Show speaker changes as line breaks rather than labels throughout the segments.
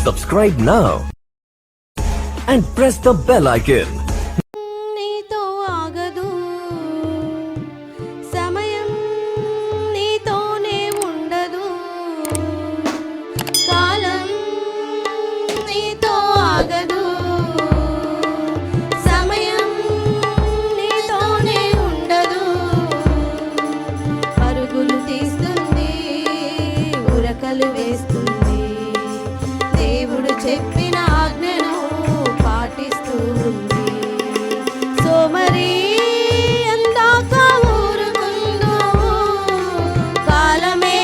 Subscribe now and press the bell icon.
నీతో ఆగదు సమయం నీతోనే ఉండదు కాలం నీతో ఆగదు సమయం నీతోనే ఉండదు పరుగులు తీస్తుంది ఉరకలు వేస్తుంది దేవుడు చెప్పిన ఆజ్ఞను పాటిస్తూ ఉంది సోమరి ఎందాక ఊరుకుందో కాలమే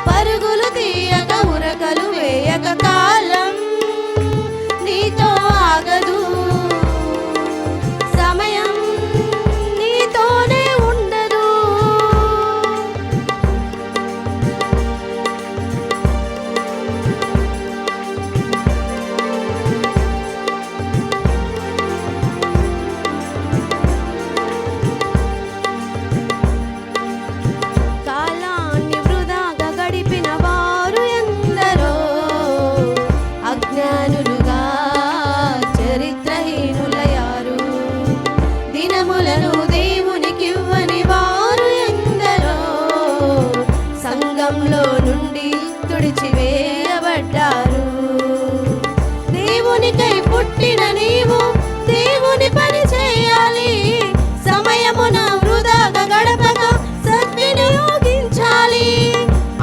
పరుగులు తీయక ఉరకలు వేయక కాలం నీతో ఆగదు సమయం నీతోనే ఉండదు కాలాన్ని వృధాగా గడిపిన వారు ఎందరో అజ్ఞానులుగా చరిత్రహీనులయ్యారు దినములను దేవునికివ్వని వారు ఎందరో సంఘంలో నుండి తుడిచివేయబడ్డారు దేవునికై పుట్టిన నీవు దేవుని పని చేయాలి సమయమున వృధాగా గడపక సద్వినియోగించాలి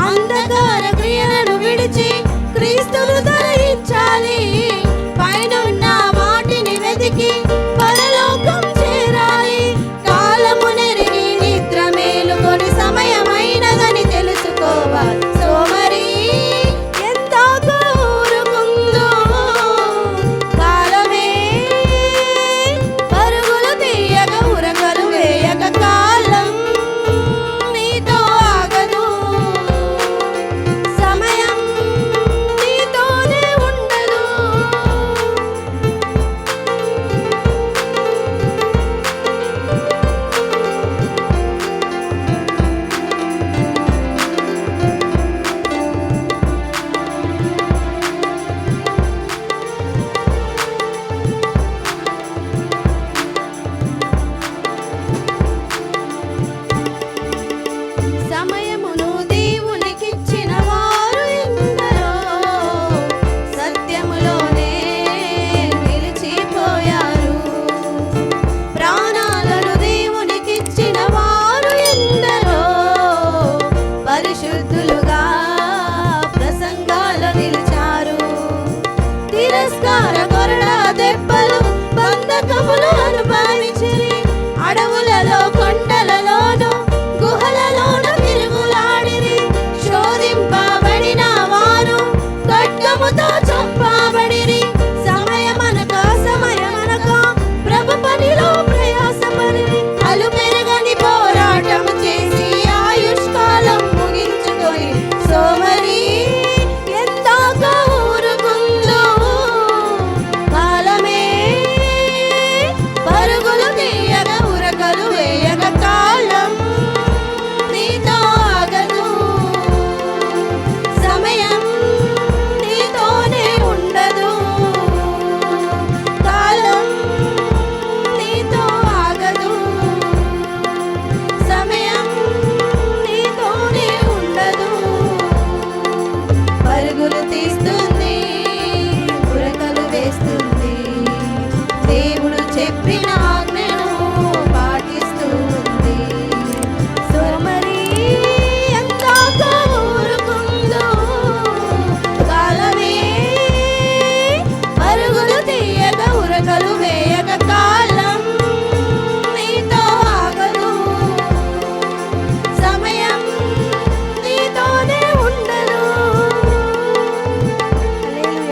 అంధకార క్రియలను విడిచి క్రీస్తును ధరించాలి పైనున్న వాటిని వెతికి పరలోకం చేరాలి కాలము నెరిగి నిద్ర మేలుకొని సమయమైనదని తెలుసుకోవాలి సోమరి ఎందాక ఊరుకుందో కాలమే పరుగులు తీయక ఉరకలు వేయక కాలం నీతో ఆగదు సమయం నీతోనే ఉండదు సమయమును దేవునికిచ్చిన వారు ఎందరో సత్యములోనే నిలిచిపోయారు ప్రాణాలను దేవునికిచ్చిన వారు ఎందరో పరిశుద్ధులుగా ప్రసంగాలు నిలిచారు తిరస్కార కొరడా దెబ్బలు బంధకములు